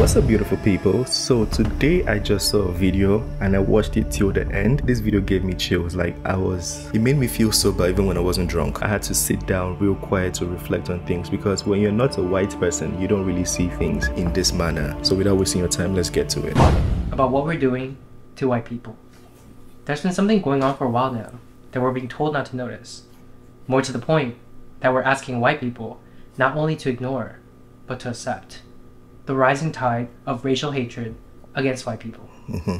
What's up, beautiful people? So today I just saw a video and I watched it till the end. This video gave me chills. It made me feel sober even when I wasn't drunk. I had to sit down real quiet to reflect on things, because when you're not a white person, you don't really see things in this manner. So without wasting your time, let's get to it. About what we're doing to white people. There's been something going on for a while now that we're being told not to notice. More to the point, that we're asking white people not only to ignore, but to accept. The rising tide of racial hatred against white people.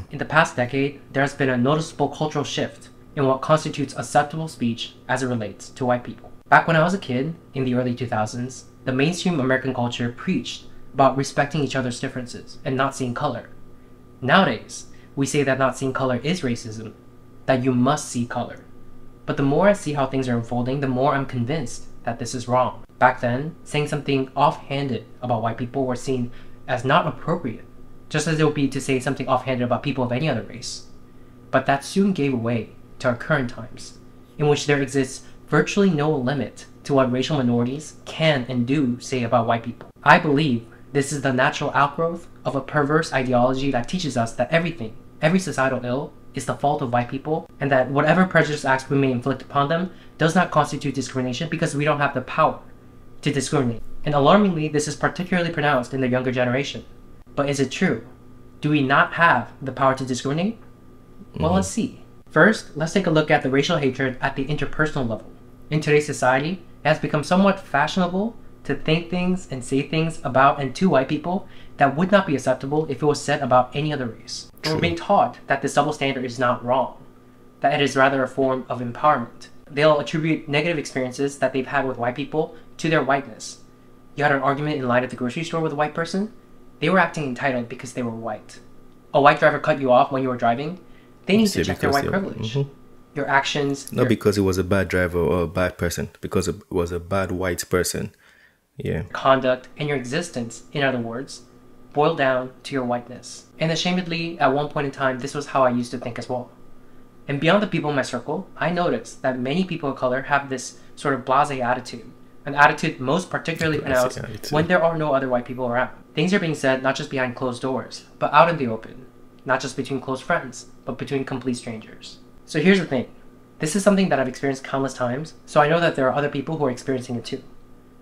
In the past decade, there has been a noticeable cultural shift in what constitutes acceptable speech as it relates to white people. Back when I was a kid, in the early 2000s, the mainstream American culture preached about respecting each other's differences and not seeing color. Nowadays, we say that not seeing color is racism, that you must see color. But the more I see how things are unfolding, the more I'm convinced that this is wrong. Back then, saying something offhanded about white people were seen as not appropriate, just as it would be to say something offhanded about people of any other race. But that soon gave way to our current times, in which there exists virtually no limit to what racial minorities can and do say about white people. I believe this is the natural outgrowth of a perverse ideology that teaches us that every societal ill, is the fault of white people, and that whatever prejudice acts we may inflict upon them does not constitute discrimination because we don't have the power to discriminate. And alarmingly, this is particularly pronounced in the younger generation. But is it true? Do we not have the power to discriminate? Well, let's see. First, let's take a look at the racial hatred at the interpersonal level. In today's society, it has become somewhat fashionable to think things and say things about and to white people that would not be acceptable if it was said about any other race. We're being taught that this double standard is not wrong, that it is rather a form of empowerment. They'll attribute negative experiences that they've had with white people to their whiteness. You had an argument in line at the grocery store with a white person? They were acting entitled because they were white. A white driver cut you off when you were driving? They need to check their white privilege. Your actions... Not because it was a bad driver or a bad person, because it was a bad white person. Yeah. Conduct and your existence, in other words, boil down to your whiteness. And ashamedly, at one point in time, this was how I used to think as well. And beyond the people in my circle, I noticed that many people of color have this sort of blasé attitude. An attitude most particularly pronounced when there are no other white people around. Things are being said not just behind closed doors, but out in the open. Not just between close friends, but between complete strangers. So here's the thing. This is something that I've experienced countless times, so I know that there are other people who are experiencing it too.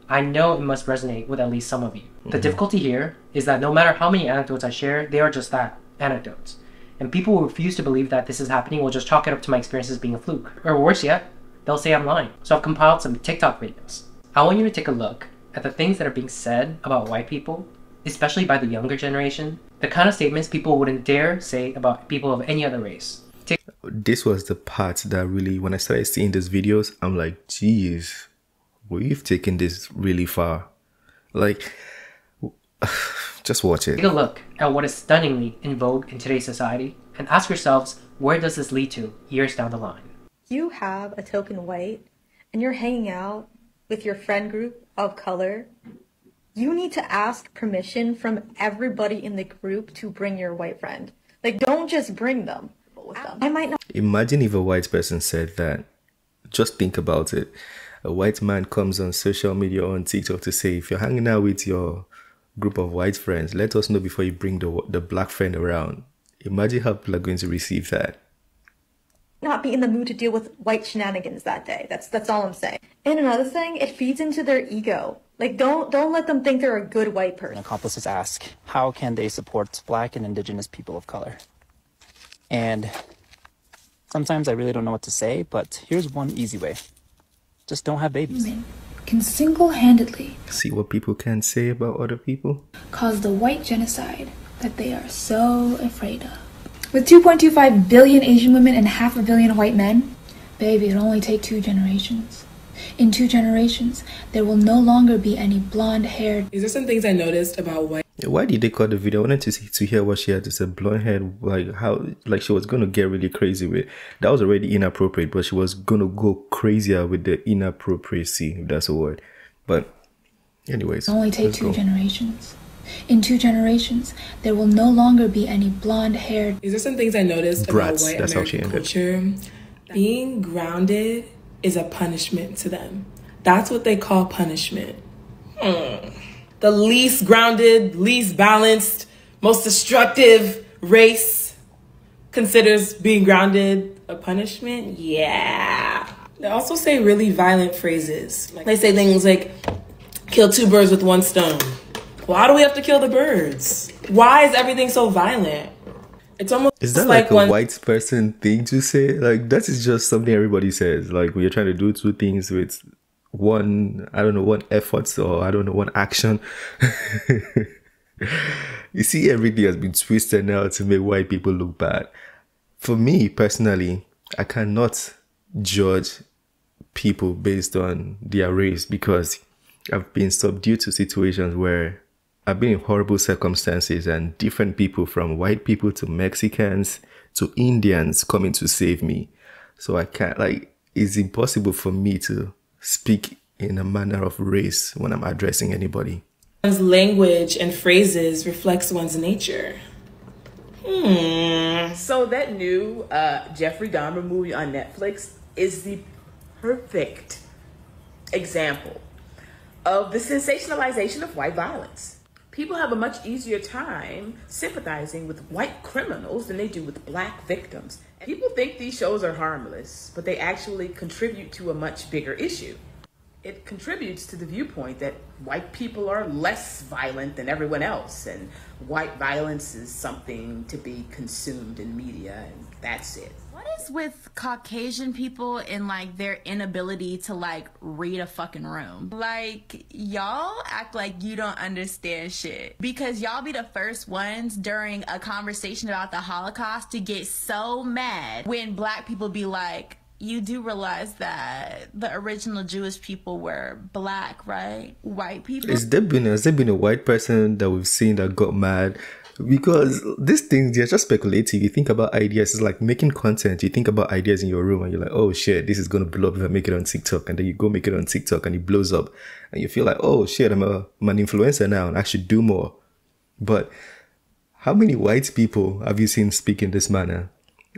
I know it must resonate with at least some of you. The difficulty here is that no matter how many anecdotes I share, they are just that, anecdotes. And people who refuse to believe that this is happening will just chalk it up to my experiences being a fluke. Or worse yet, they'll say I'm lying. So I've compiled some TikTok videos. I want you to take a look at the things that are being said about white people, especially by the younger generation, the kind of statements people wouldn't dare say about people of any other race. This was the part that really, when I started seeing these videos, I'm like, geez, we've taken this really far. Just watch it. Take a look at what is stunningly in vogue in today's society and ask yourselves, where does this lead to years down the line? You have a token white and you're hanging out with your friend group of color. You need to ask permission from everybody in the group to bring your white friend. Don't just bring them with them. I might not. Imagine if a white person said that. Just think about it. A white man comes on social media or on TikTok to say, if you're hanging out with your group of white friends, let us know before you bring the black friend around. Imagine how people are going to receive that. Not be in the mood to deal with white shenanigans that day. That's all I'm saying. And another thing, it feeds into their ego. Don't let them think they're a good white person. Accomplices ask, how can they support Black and Indigenous people of color? And sometimes I really don't know what to say, but here's one easy way. Just don't have babies. Women can single-handedly see what people can say about other people, cause the white genocide that they are so afraid of. With 2.25 billion Asian women and 500 million white men, baby, it'll only take 2 generations. In 2 generations, there will no longer be any blonde-haired... These are some things I noticed about white... Why did they cut the video? I wanted to hear what she had to say. Blonde hair, how she was gonna get really crazy with. That was already inappropriate, but she was gonna go crazier with the inappropriacy, if that's a word. But anyways, it'll only take 2 generations. In 2 generations, there will no longer be any blonde-haired... These are some things I noticed about white American culture. Being grounded is a punishment to them. That's what they call punishment. The least grounded, least balanced, most destructive race considers being grounded a punishment? Yeah. They also say really violent phrases. Like they say things like, kill two birds with one stone. Why do we have to kill the birds? Why is everything so violent? It's almost Is that like a white person thing to say? Like, that is just something everybody says. Like, when you're trying to do two things with one, I don't know, one effort or I don't know, one action. You see, everything has been twisted now to make white people look bad. For me, personally, I cannot judge people based on their race because I've been subdued to situations where I've been in horrible circumstances and different people, from white people to Mexicans to Indians, coming to save me. So I can't, like, it's impossible for me to speak in a manner of race when I'm addressing anybody. One's language and phrases reflects one's nature. So that new Jeffrey Dahmer movie on Netflix is the perfect example of the sensationalization of white violence. People have a much easier time sympathizing with white criminals than they do with black victims. People think these shows are harmless, but they actually contribute to a much bigger issue. It contributes to the viewpoint that white people are less violent than everyone else, and white violence is something to be consumed in media, and that's it. What is with Caucasian people and like their inability to like read a fucking room? Like, y'all act like you don't understand shit because y'all be the first ones during a conversation about the Holocaust to get so mad when black people be like, you do realize that the original Jewish people were black, right? White people. Has there been a white person that we've seen that got mad? Because these things, they're just speculative. You think about ideas, it's like making content. You think about ideas in your room and you're like, oh shit, this is going to blow up if I make it on TikTok. And then you go make it on TikTok and it blows up. And you feel like, oh shit, I'm an influencer now and I should do more. But how many white people have you seen speak in this manner?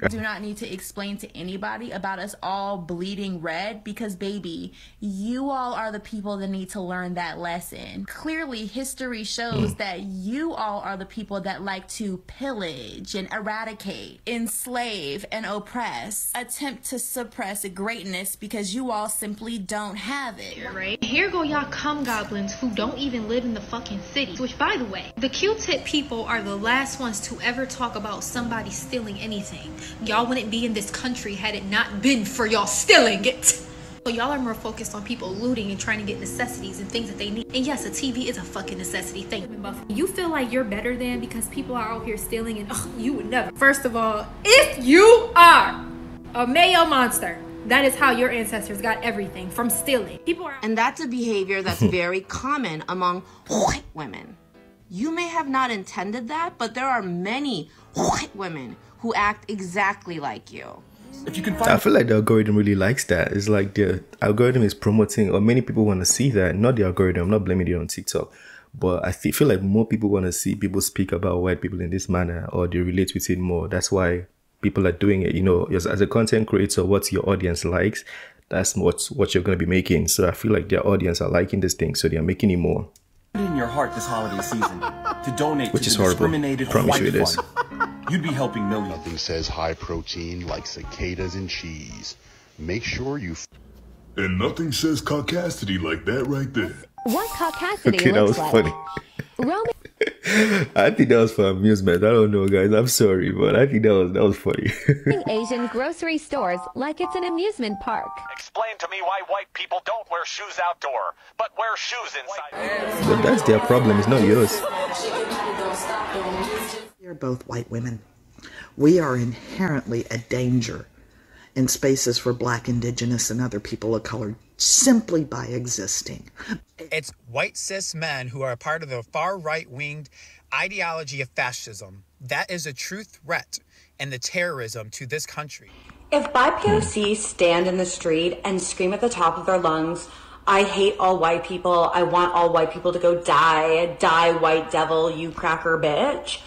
Do not need to explain to anybody about us all bleeding red because, baby, you all are the people that need to learn that lesson. Clearly, history shows that you all are the people that like to pillage and eradicate, enslave and oppress, attempt to suppress greatness because you all simply don't have it. Right? Here go y'all cum goblins who don't even live in the fucking city. Which, by the way, the Q-tip people are the last ones to ever talk about somebody stealing anything. Y'all wouldn't be in this country had it not been for y'all stealing it. So y'all are more focused on people looting and trying to get necessities and things that they need. And yes, a TV is a fucking necessity thing. You feel like you're better than because people are out here stealing and you would never. First of all, if you are a Mayo monster, that is how your ancestors got everything, from stealing. People are. And that's a behavior that's very common among white women. You may have not intended that, but there are many white women who act exactly like you. If you can find I feel like the algorithm really likes that. It's like the algorithm is promoting, or many people want to see that. Not the algorithm, I'm not blaming it on TikTok. But I feel like more people want to see people speak about white people in this manner, or they relate with it more. That's why people are doing it. You know, as a content creator, what your audience likes, that's what you're going to be making. So I feel like their audience are liking this thing, so they're making it more. In your heart this holiday season to donate which to is the horrible. discriminated Promise white you it is. fund. You'd be helping millions. Nothing says high protein like cicadas and cheese. Make sure you. And nothing says caucasity like that right there. What caucasity Okay, that was looks funny. Roman. I think that was for amusement. I don't know, guys. I'm sorry, but I think that was funny. Asian grocery stores like it's an amusement park. Explain to me why white people don't wear shoes outdoor, but wear shoes inside. But that's their problem. It's not yours. We are both white women. We are inherently a danger in spaces for Black, Indigenous, and other people of color simply by existing. It's white cis men who are a part of the far right-winged ideology of fascism. That is a true threat and the terrorism to this country. If BIPOC stand in the street and scream at the top of their lungs, I hate all white people, I want all white people to go die, die white devil, you cracker bitch,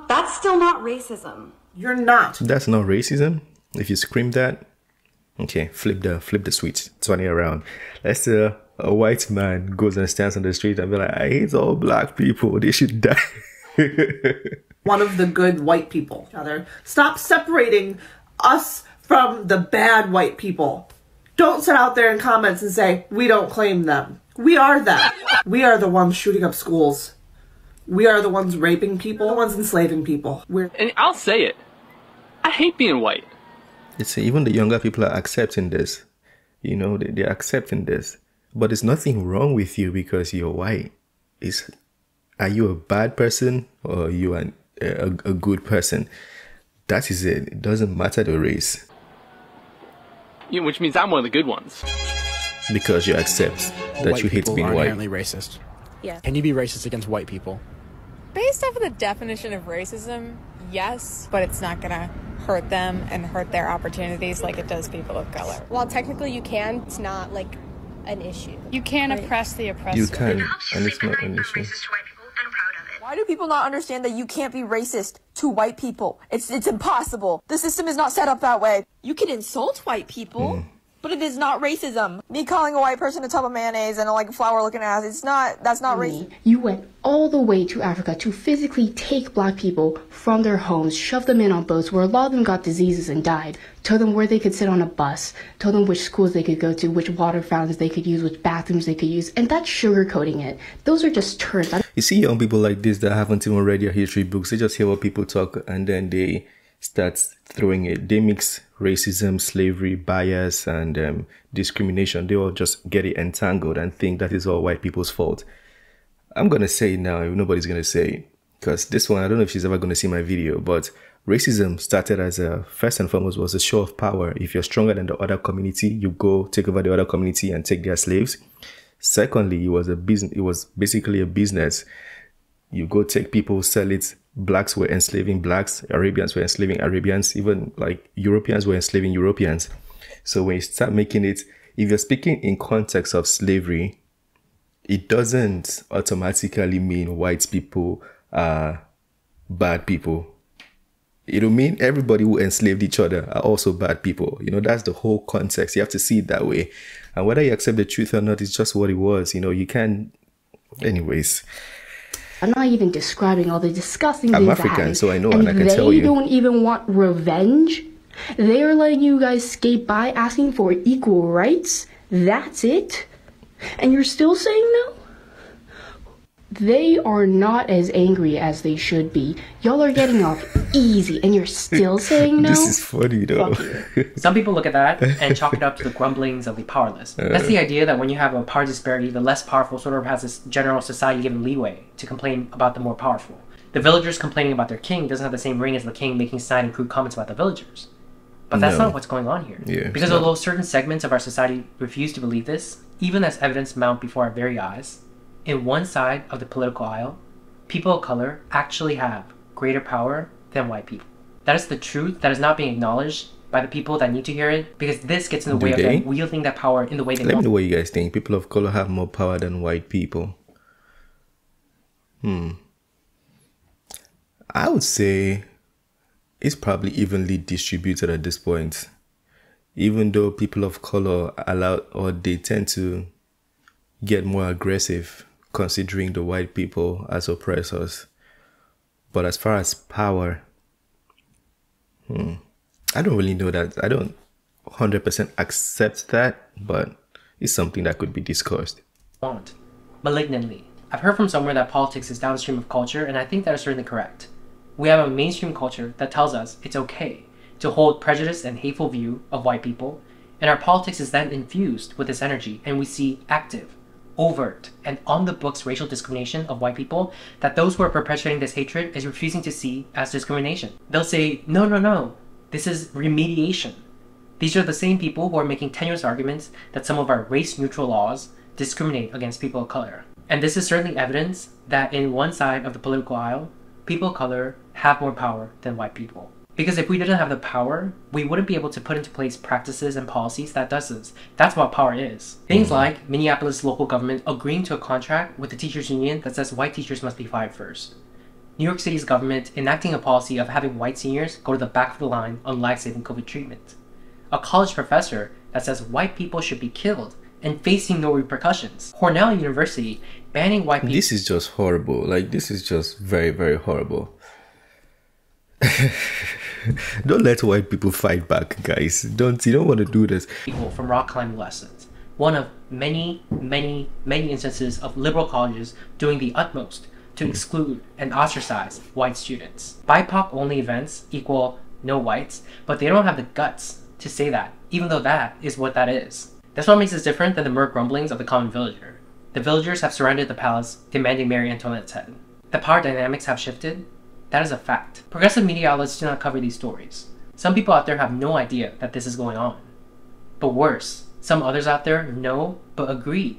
that's still not racism. You're not. That's not racism? If you scream that, okay, flip the switch, turn it around. Let's say a white man goes and stands on the street and be like, I hate all black people, they should die. One of the good white people. Stop separating us from the bad white people. Don't sit out there in comments and say, we don't claim them. We are them. We are the ones shooting up schools. We are the ones raping people, the ones enslaving people. And I'll say it. I hate being white. It's even the younger people are accepting this. You know, they're accepting this. But there's nothing wrong with you because you're white. Are you a bad person or are you a good person? That is it. It doesn't matter the race. Yeah, which means I'm one of the good ones. Because you accept that you hate being white. Inherently racist. Yes. Can you be racist against white people? Based off of the definition of racism, yes, but it's not gonna hurt them and hurt their opportunities like it does people of color. While technically you can, it's not like an issue. You can oppress the oppressor. You can, and it's not an issue. Why do people not understand that you can't be racist to white people? It's impossible. The system is not set up that way. You can insult white people, but it is not racism. Me calling a white person a tub of mayonnaise and a flower-looking ass, that's not racist. You went all the way to Africa to physically take black people from their homes, shove them in on boats where a lot of them got diseases and died, told them where they could sit on a bus, told them which schools they could go to, which water fountains they could use, which bathrooms they could use, and that's sugarcoating it. Those are just terms. You see young people like this that haven't even read their history books. They just hear what people talk and then they start throwing it. They mix racism, slavery, bias, and discrimination. They all just get it entangled and think that is all white people's fault. I'm going to say it now, nobody's going to say it. Because this one, I don't know if she's ever going to see my video, but racism started as first and foremost, was a show of power. If you're stronger than the other community, you go take over the other community and take their slaves. Secondly, it was a business. It was basically a business. You go take people, sell it. Blacks were enslaving blacks. Arabians were enslaving Arabians. Even like Europeans were enslaving Europeans. So when you start making it, if you're speaking in context of slavery, it doesn't automatically mean white people are bad people. It'll mean everybody who enslaved each other are also bad people. That's the whole context. You have to see it that way. And whether you accept the truth or not, it's just what it was. You can't... Anyways. I'm not even describing all the disgusting things I'm African, so I know, and I can tell you. They don't even want revenge. They're letting you guys skate by asking for equal rights. That's it. And you're still saying no? They are not as angry as they should be. Y'all are getting off easy and you're still saying no? This is funny though. Some people look at that and chalk it up to the grumblings of the powerless. That's the idea that when you have a power disparity, the less powerful sort of has this general society given leeway to complain about the more powerful. The villagers complaining about their king doesn't have the same ring as the king making snide and crude comments about the villagers. But that's not what's going on here. Yeah, because although certain segments of our society refuse to believe this, even as evidence mount before our very eyes, in one side of the political aisle, people of color actually have greater power than white people. That is the truth that is not being acknowledged by the people that need to hear it, because this gets in the way of them wielding that power in the way they want. Let me know what you guys think. People of color have more power than white people. I would say it's probably evenly distributed at this point. Even though people of color they tend to get more aggressive considering the white people as oppressors. But as far as power, I don't really know that. I don't 100% accept that, but it's something that could be discussed. Malignantly. I've heard from somewhere that politics is downstream of culture, and I think that is certainly correct. We have a mainstream culture that tells us it's okay to hold prejudiced and hateful view of white people, and our politics is then infused with this energy, and we see active, overt, and on-the-books racial discrimination of white people that those who are perpetuating this hatred is refusing to see as discrimination. They'll say, no, this is remediation. These are the same people who are making tenuous arguments that some of our race-neutral laws discriminate against people of color. And this is certainly evidence that in one side of the political aisle, people of color have more power than white people. Because if we didn't have the power, we wouldn't be able to put into place practices and policies that does this. That's what power is. Things like Minneapolis local government agreeing to a contract with the teachers union that says white teachers must be fired first. New York City's government enacting a policy of having white seniors go to the back of the line on life-saving COVID treatment. A college professor that says white people should be killed and facing no repercussions. Cornell University banning white people. This is just horrible. Like, this is just very, very horrible. Don't let white people fight back, guys. You don't want to do this. People from rock climbing lessons. One of many instances of liberal colleges doing the utmost to exclude and ostracize white students. BIPOC only events equal no whites, but they don't have the guts to say that, even though that is what that is. That's what makes us different than the mere grumblings of the common villager. The villagers have surrounded the palace, demanding Marie Antoinette's head. The power dynamics have shifted. That is a fact. Progressive media outlets do not cover these stories. Some people out there have no idea that this is going on. But worse, some others out there know but agree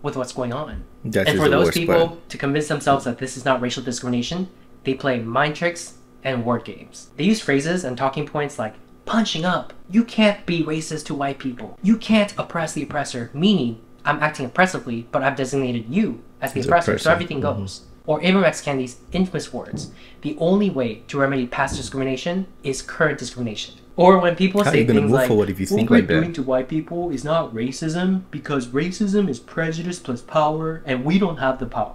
with what's going on. And for those people to convince themselves that this is not racial discrimination, they play mind tricks and word games. They use phrases and talking points like punching up. You can't be racist to white people. You can't oppress the oppressor, meaning I'm acting oppressively, but I've designated you as the oppressor, so everything goes. Or Ibram X. Kendi's infamous words, the only way to remedy past discrimination is current discrimination. Or when people say things like, what we're doing to white people is not racism, because racism is prejudice plus power, and we don't have the power.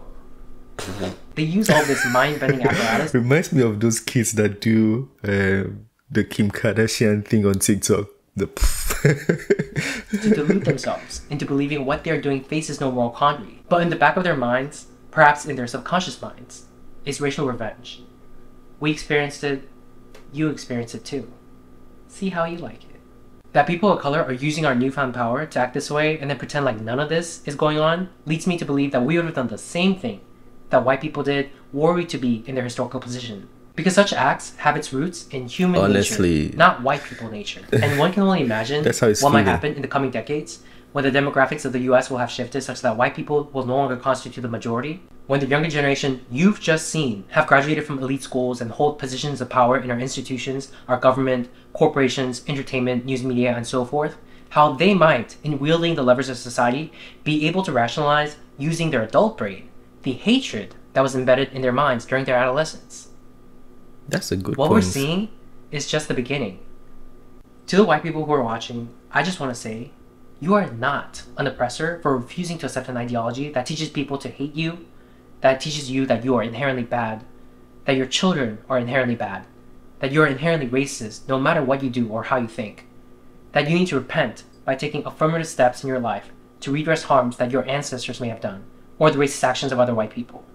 They use all this mind-bending apparatus. Reminds me of those kids that do the Kim Kardashian thing on TikTok. To delude themselves into believing what they're doing faces no moral quandary. But in the back of their minds, perhaps in their subconscious minds, is racial revenge. We experienced it, you experienced it too. See how you like it. That people of color are using our newfound power to act this way and then pretend like none of this is going on leads me to believe that we would have done the same thing that white people did were we to be in their historical position. Because such acts have its roots in human nature, not white people nature. And one can only imagine what might happen in the coming decades when the demographics of the US will have shifted such that white people will no longer constitute the majority, when the younger generation you've just seen have graduated from elite schools and hold positions of power in our institutions, our government, corporations, entertainment, news media, and so forth, how they might, in wielding the levers of society, be able to rationalize, using their adult brain, the hatred that was embedded in their minds during their adolescence. That's a good point. What we're seeing is just the beginning. To the white people who are watching, I just want to say, you are not an oppressor for refusing to accept an ideology that teaches people to hate you, that teaches you that you are inherently bad, that your children are inherently bad, that you are inherently racist no matter what you do or how you think, that you need to repent by taking affirmative steps in your life to redress harms that your ancestors may have done, or the racist actions of other white people.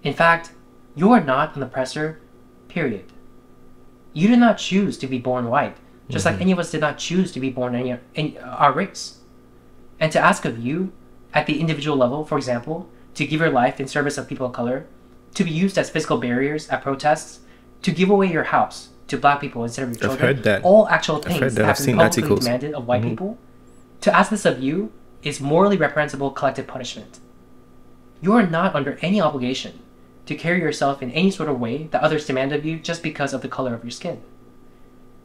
In fact, you are not an oppressor, period. You did not choose to be born white, just like any of us did not choose to be born in our race. And to ask of you, at the individual level, for example, to give your life in service of people of color, to be used as physical barriers at protests, to give away your house to black people instead of your children, I've heard that. all actual things that have been publicly demanded of white people, to ask this of you is morally reprehensible collective punishment. You are not under any obligation to carry yourself in any sort of way that others demand of you just because of the color of your skin.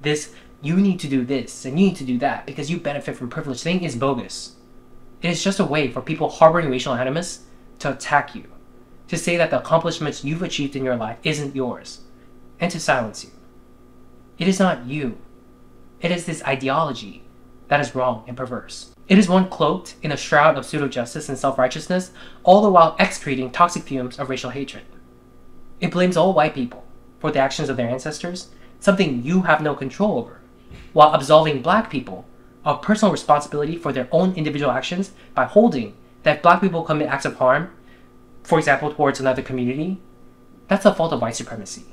This, you need to do this and you need to do that because you benefit from privilege thing is bogus. It is just a way for people harboring racial animus to attack you, to say that the accomplishments you've achieved in your life isn't yours, and to silence you. It is not you. It is this ideology that is wrong and perverse. It is one cloaked in a shroud of pseudo-justice and self-righteousness, all the while excreting toxic fumes of racial hatred. It blames all white people for the actions of their ancestors, something you have no control over, while absolving black people of personal responsibility for their own individual actions by holding that if black people commit acts of harm, for example towards another community, that's the fault of white supremacy.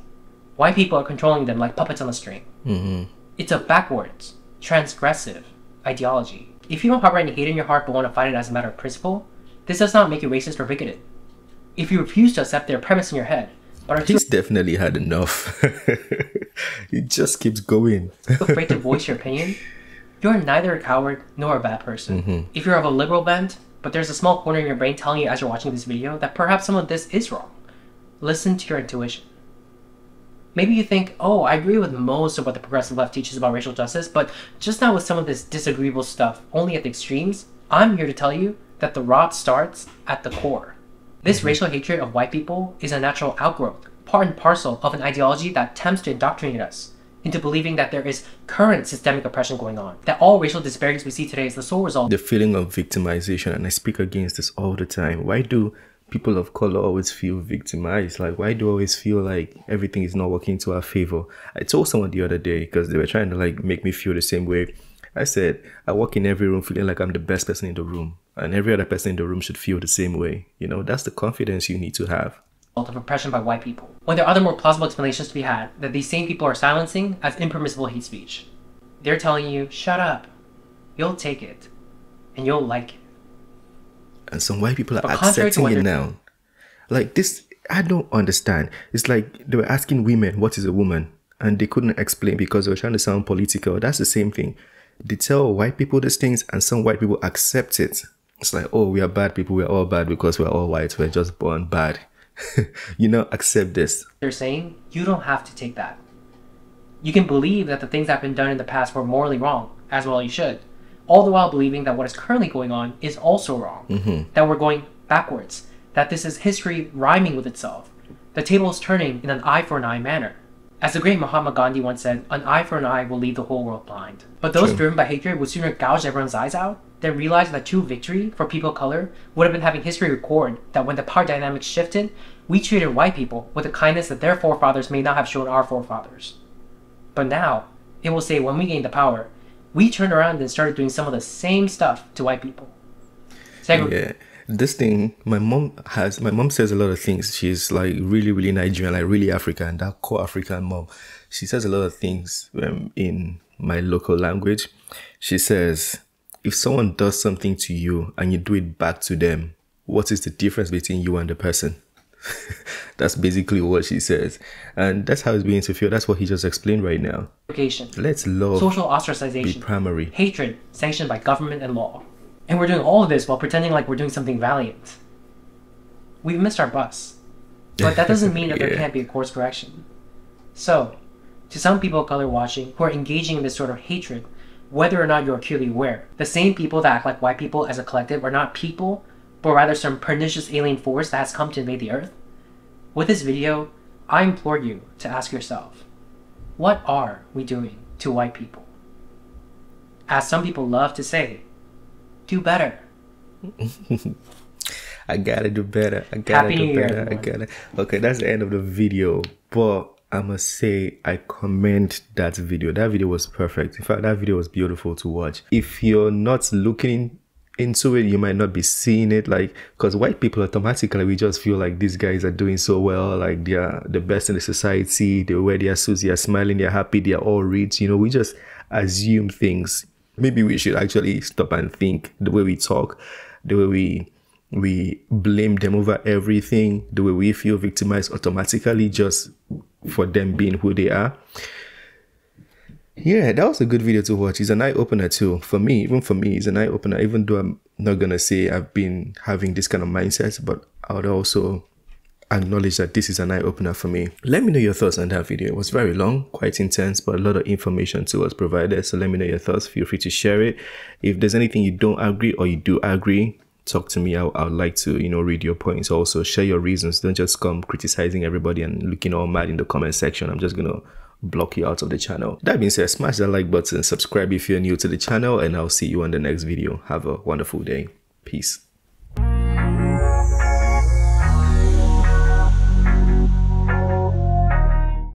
White people are controlling them like puppets on a string. It's a backwards, transgressive ideology. If you don't harbor any hate in your heart but want to fight it as a matter of principle, this does not make you racist or bigoted. If you refuse to accept their premise in your head, but are He's definitely had enough. He just keeps going. afraid to voice your opinion, you're neither a coward nor a bad person. If you're of a liberal bent, but there's a small corner in your brain telling you as you're watching this video that perhaps some of this is wrong, listen to your intuition. Maybe you think, oh, I agree with most of what the progressive left teaches about racial justice, but just not with some of this disagreeable stuff, only at the extremes. I'm here to tell you that the rot starts at the core. This racial hatred of white people is a natural outgrowth, part and parcel of an ideology that attempts to indoctrinate us into believing that there is current systemic oppression going on, that all racial disparities we see today is the sole result. The feeling of victimization, and I speak against this all the time. Why do people of color always feel victimized? Like, why do I always feel like everything is not working to our favor? I told someone the other day, because they were trying to like make me feel the same way. I said, I walk in every room feeling like I'm the best person in the room, and every other person in the room should feel the same way. You know, that's the confidence you need to have. Of oppression by white people, when there are other more plausible explanations to be had that these same people are silencing as impermissible hate speech. They're telling you, shut up, you'll take it, and you'll like it. And some white people are accepting it now. Like this, I don't understand. It's like they were asking women, what is a woman? And they couldn't explain because they were trying to sound political. That's the same thing. They tell white people these things and some white people accept it. It's like, oh, we are bad people. We're all bad because we're all white. We're just born bad. You know, accept this. They're saying, you don't have to take that. You can believe that the things that have been done in the past were morally wrong, as well you should. All the while believing that what is currently going on is also wrong. That we're going backwards. That this is history rhyming with itself. The table is turning in an eye for an eye manner. As the great Mahatma Gandhi once said, an eye for an eye will leave the whole world blind. But those driven by hatred would sooner gouge everyone's eyes out than realize that true victory for people of color would have been having history record that when the power dynamics shifted, we treated white people with a kindness that their forefathers may not have shown our forefathers. But now, it will say when we gained the power, we turned around and started doing some of the same stuff to white people. Yeah. This thing, my mom says a lot of things. She's like really Nigerian, like really African, that core African mom. She says a lot of things in my local language. She says, if someone does something to you and you do it back to them, what is the difference between you and the person? That's basically what she says. And that's how it's being to feel. That's what he just explained right now. Let's love social ostracization, be primary. Hatred sanctioned by government and law. And we're doing all of this while pretending like we're doing something valiant. We've missed our bus. But that doesn't mean that there can't be a course correction. So, to some people of color watching who are engaging in this sort of hatred, whether or not you're acutely aware, the same people that act like white people as a collective are not people, but rather some pernicious alien force that has come to invade the earth. With this video, I implore you to ask yourself, what are we doing to white people? As some people love to say, do better. I gotta do better. I gotta do better. I gotta. Okay, that's the end of the video. But I must say, I commend that video. That video was perfect. In fact, that video was beautiful to watch. If you're not looking into it, you might not be seeing it, like, because white people automatically, we just feel like these guys are doing so well, like they are the best in the society, they wear their suits, they are smiling, they're happy, they are all rich. You know, we just assume things. Maybe we should actually stop and think. The way we talk, the way we blame them over everything, the way we feel victimized automatically just for them being who they are. Yeah, that was a good video to watch. It's an eye-opener too. For me, even for me, it's an eye-opener. Even though I'm not gonna say I've been having this kind of mindset, but I would also acknowledge that this is an eye-opener for me. Let me know your thoughts on that video. It was very long, quite intense, but a lot of information too was provided. So let me know your thoughts. Feel free to share it. If there's anything you don't agree or you do agree, talk to me. I would like to, you know, read your points. Also share your reasons. Don't just come criticizing everybody and looking all mad in the comment section. I'm just gonna block you out of the channel. That being said, smash that like button, subscribe if you're new to the channel, and I'll see you on the next video. Have a wonderful day. Peace.